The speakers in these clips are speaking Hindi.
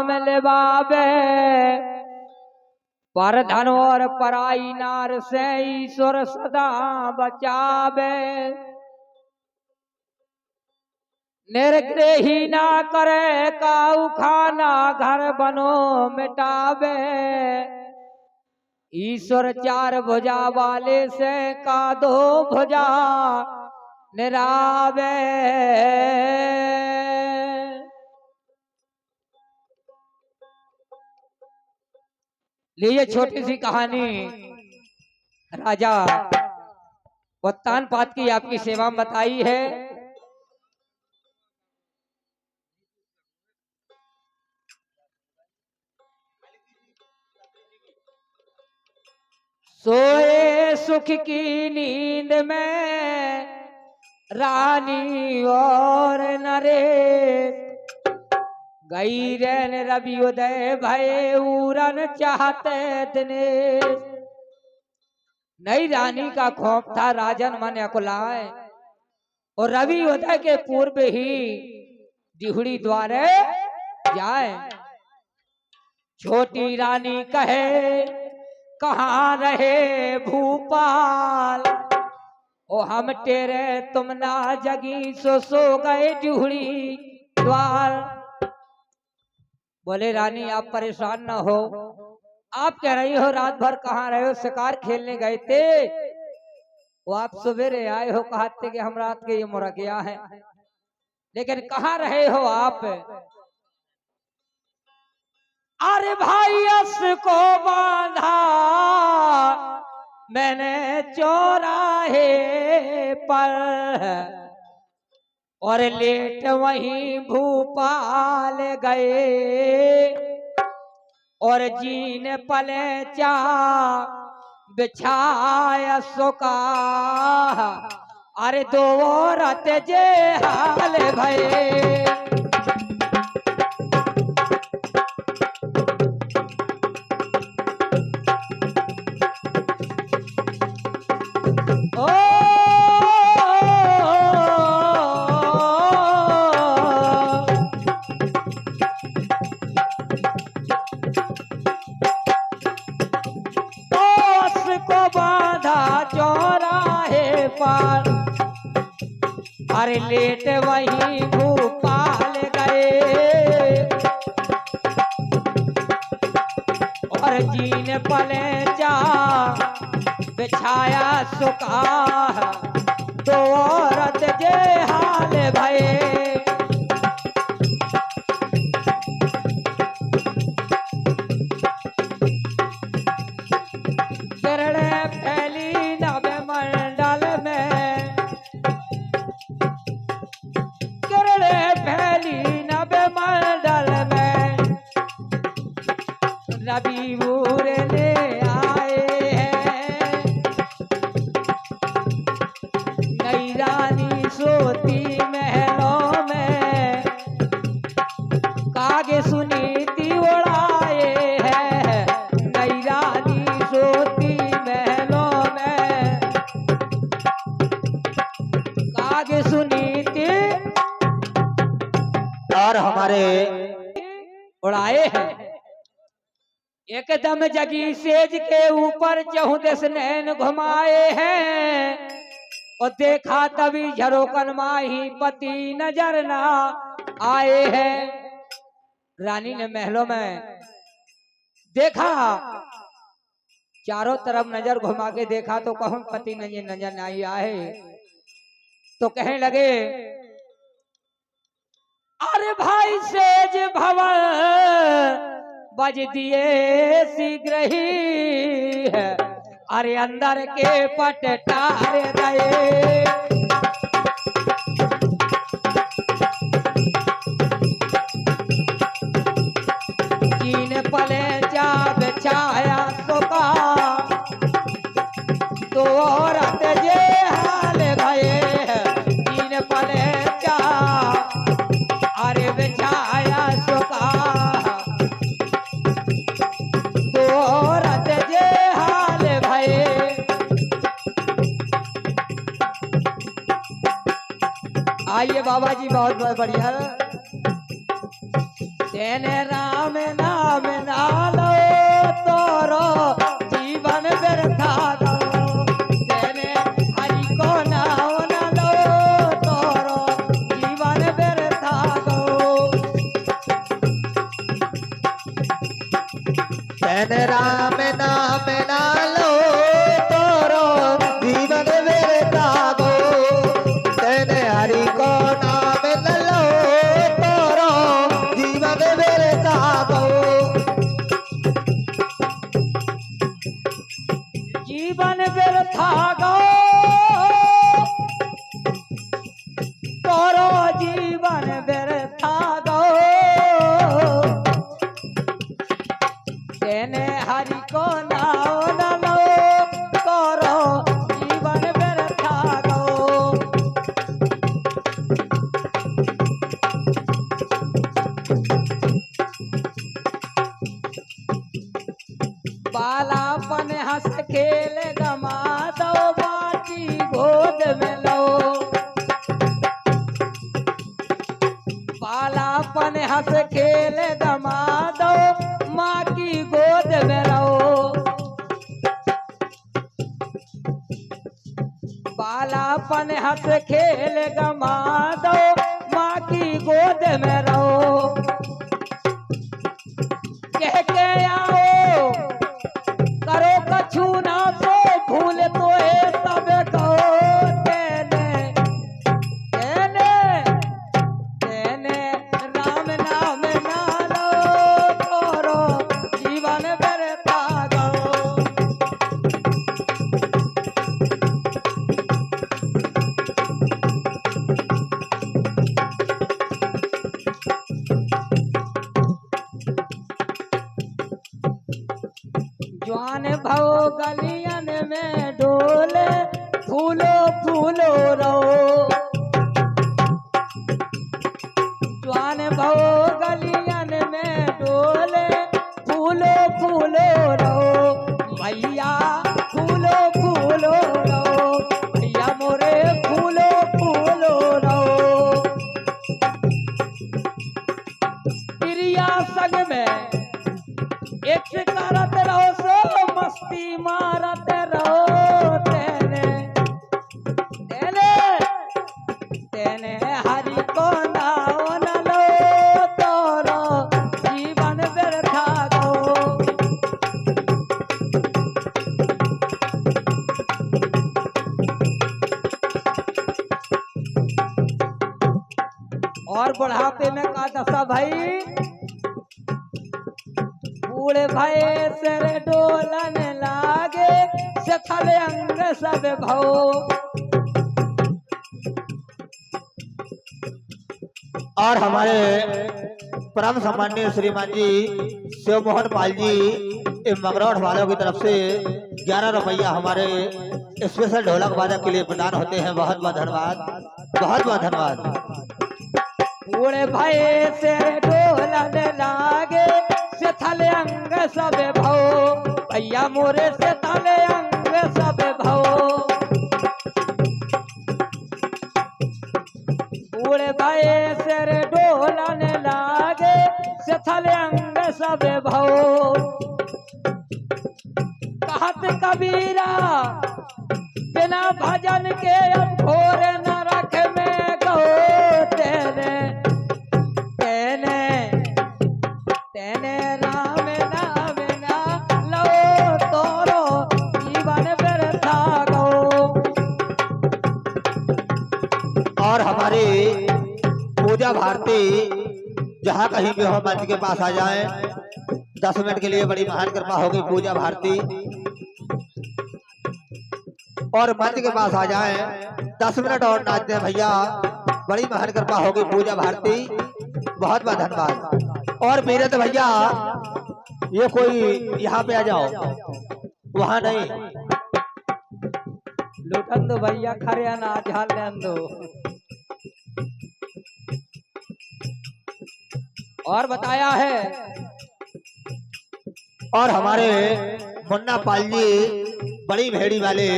नाम लेवावे, पर धन और पराई नार से ईश्वर सदा बचावे। निर्ग्रही ना करे काऊ खाना, घर बनो मिटावे। ईश्वर चार भुजा वाले से का दो भुजा निरावे। लीजिए छोटी सी कहानी राजा उत्तानपाद की आपकी सेवा में बताई है। सोए सुख की नींद में रानी और नरेश, गई रैन रवि उदय भय उड़न चाहते दिनेश। नई रानी का खौफ था राजन मन अकुलाए, और रवि उदय के पूर्व ही दिहुड़ी द्वारे जाए। छोटी रानी कहे कहाँ रहे भूपाल, ओ हम तेरे तुम ना जगी सो गए दिहुड़ी द्वार। बोले रानी आप परेशान ना हो, आप कह रही हो रात भर कहाँ रहे हो, शिकार खेलने गए थे, वो आप सवेरे आए हो कहते कि हम रात के ये मुरा गया है, लेकिन कहाँ रहे हो आप। अरे भाई अस को बांधा मैंने चौराहे पर, और लेट वहीं भूपाल गए, और जीन पले चा बिछाया सुका। अरे दो रात जे हाल भये, अरे लेट वहीं भूपाल गए, और जीन पले जा बिछाया सुका। दो औरत जे हाल भये, किरण फैली नभ मंडल में, मंडल में रवि बूरे ले आए हैं। नई रानी सोती महलों में, कागे सुनीति उड़ाए हैं। नई रानी सोती महलों में, कागे सुनीति और हमारे उड़ाए हैं। एकदम जगी सेज के ऊपर चहुदिस नैन घुमाए हैं, और देखा तभी झरोकन माही पति नजर ना आए हैं। रानी ने महलों में देखा, चारों तरफ नजर घुमा के देखा तो कहूं पति नजर नहीं आए, तो कहने लगे अरे भाई सेज भवन बज दिए शीघ्र ही है। अरे अंदर के पट टार गए, जीन पले जा बिछाया सुका। दो औरत जे हाल भये, जीन पले जा अरे बिछाया सुका। दो औरत जे हाल भये, आइए बाबा जी बहुत बहुत बढ़िया। तेने राम नाम ना लो तोरो जीवन व्यर्था गो। तेने हरि को नाम ना लो तोरो जीवन व्यर्था गो। तेने राम नाम ना लो तोरो जीवन व्यर्था गो। तेने हरि को नाम न लो तोरो जीवन व्यर्था गो। जीवन व्यर्था गो तोरो जीवन व्यर्था गो। तेने हरि को नाम न लो तोरो जीवन व्यर्था गो। बालापन हंस खेल गमा दो बाटी गोद में लो। बालापन हंस खेल गमा दो माँ की गोद में रहो। बालापन हंस खेल गमा दो माँ की गोद में रहो। कह के आओ करो कछु ना सो भूल तो है सब कहो। तेने तेने तेने राम नाम ना लो तोरो जीवन व्यर्था गो। जवान भव गलियन में डोले फूलो फूलो रहो। जवान भव गलियन में डोले फूलो फूलो रहो। भैया फूलो फूलो रहो। भैया मोरे फूलो फूलो रहो। प्रिया संग में एक करत रहो सो मस्ती मारत रहो। तेने तेने तेने हरि को नाम न लो तोरो जीवन व्यर्था गो। और बुढ़ापे में का दशा भाई। बूढ़े भय सिर डोलन लागे सथल अंग सब भो। और हमारे परम सम्माननीय श्रीमान जी शिव मोहन पाल जी इन मगरौठ वालों की तरफ से 11 रुपया हमारे स्पेशल ढोलक वादक के लिए प्रदान होते हैं। बहुत बहुत धन्यवाद, बहुत बहुत धन्यवाद। बूढ़े भय सिर डोलन लागे सथल अंग सब भो। भैया मोरे सथल अंग सब भो। बूढ़े भय सिर डोलन लागे सथल अंग सब भो। कहत कबीरा बिना भजन के अब घोर नरक में गो। तेने तेने तेने राम नाम ना लो तोरो जीवन व्यर्था गो। और हमारी पूजा भारती जहाँ कहीं भी हो मंच के पास आ जाएं। 10 मिनट के लिए बड़ी महान कृपा होगी पूजा भारती। और मंच के पास आ जाएं, 10 मिनट और नाच दें भैया। बड़ी महान कृपा होगी पूजा भारती। बहुत बहुत धन्यवाद। और मेरे तो भैया ये कोई यहाँ पे आ जाओ, वहाँ नहीं। लुटन दो भैया खरे ना झाल लेन दो। और बताया है। और हमारे मुन्ना पाल जी बड़ी भेड़ी वाले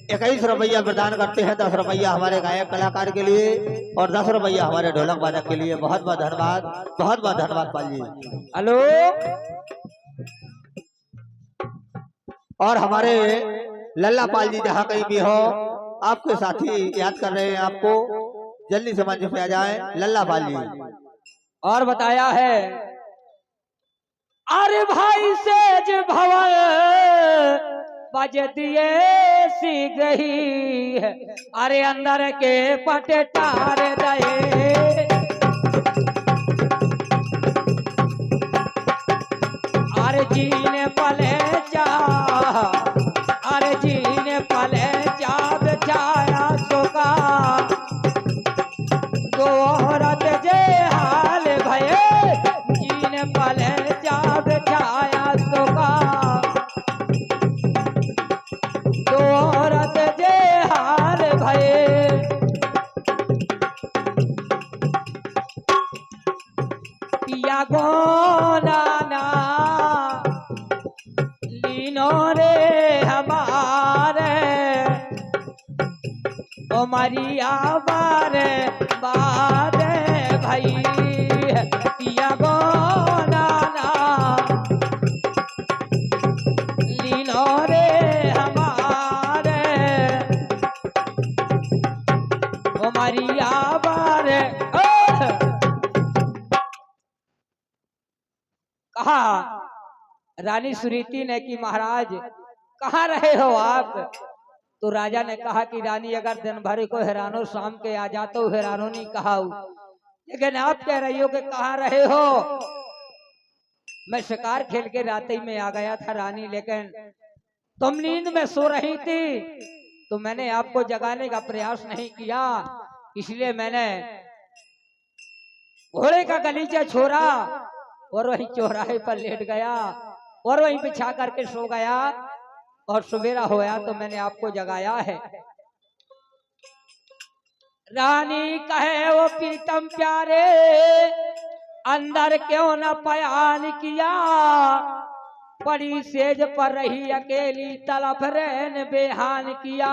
21 रुपया प्रदान करते हैं। 10 रुपया हमारे गायक कलाकार के लिए और 10 रुपया हमारे ढोलक वादक के लिए। बहुत बहुत धन्यवाद, बहुत बहुत धन्यवाद पाल जी। हेलो। और हमारे लल्ला पाल जी जहाँ कहीं भी हो, आपके साथी याद कर रहे हैं आपको, जल्दी से मंच पे आ जाए लल्ला पाल जी। और बताया है, अरे भाई सेज भवन बज दिए सी गई है, अरे अंदर के पटे टार दे, अरे जीने पले जा, अरे जीने पले जा बेचाया सोका, दो औरत जे हाल भये, जीने पले जा बेचाया सोका, दो औरत जे हाल भये। पिया गो नाना लीनो रे हमारे, ओ मरिया बारे बारे भाई, पिया गो नाना लीनो रे हमारे, ओ मरिया बारे। कहा रानी सुरीति ने कि महाराज कहाँ रहे हो आप? तो राजा ने कहा कि रानी अगर दिन भर को हैरानो शाम के आ जाते हो हैरानो नहीं कहा, लेकिन आप कह रही हो कि कहाँ रहे हो? मैं शिकार खेल के रात ही में आ गया था रानी, लेकिन तुम नींद में सो रही थी तो मैंने आपको जगाने का प्रयास नहीं किया, इसलिए मैंने घोड़े का गलीचा छोड़ा और वहीं चौराहे पर लेट गया और वहीं बिछा करके सो गया, और सवेरा होया तो मैंने आपको जगाया है। रानी कहे वो प्रीतम प्यारे अंदर क्यों न पयान किया, पड़ी सेज पर रही अकेली तड़प रैन बेहान किया।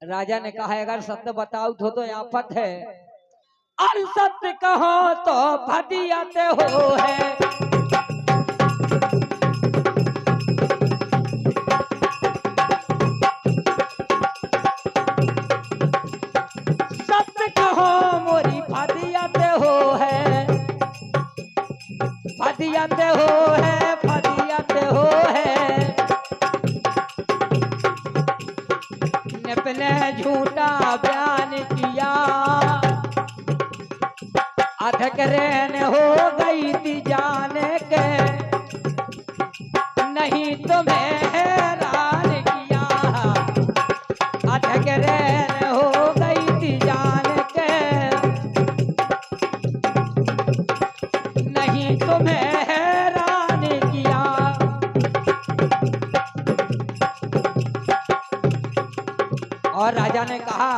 राजा ने कहा अगर सत्य बताओ तो आफत है, और सत्य कहो तो फदियत हो है, सत्य कहो मोरी फदियत हो है, फदियत हो है, फदियत हो है। अपने झूठा बयान किया, अधक रैन हो गई थी जाने के, नहीं तुम्हें हैरान किया, अधक रैन हो गई थी जाने के, नहीं तुम्हें हैरान किया। और राजा ने कहा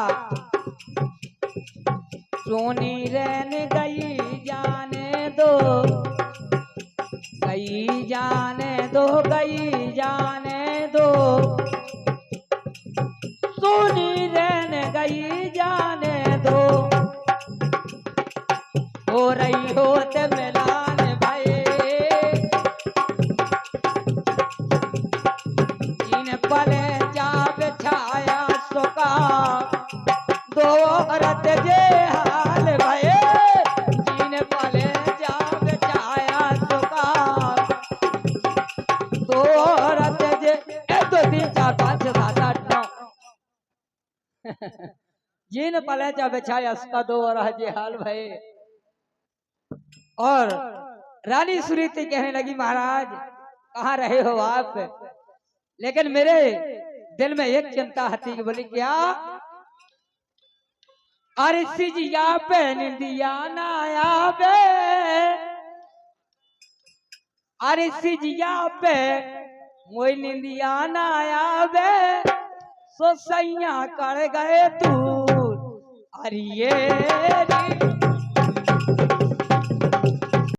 सोनी रैन गई जाने दो, गई जाने दो, गई जाने दो, सोनी रैन गई जाने दो, हो रही होत मिलान भाई, जिन पले जा बिछाया सोका, दो औरत जे हाल भये, जीन पले जा बेचाया सोका, दो औरत जे 1 2 3 4 5 6 7 8 9, जीन पले जा बेचाया सोका, दो औरत जे हाल भये। और रानी सुरीति कहने लगी महाराज कहाँ रहे हो आप? लेकिन मेरे दिल में एक चिंता थी कि बोली क्या? अरे सिजिया पे निंदिया ना आवे, अरे सिजिया पे मोई निंदिया ना आवे, सो सैया कर गए तू, अरे ये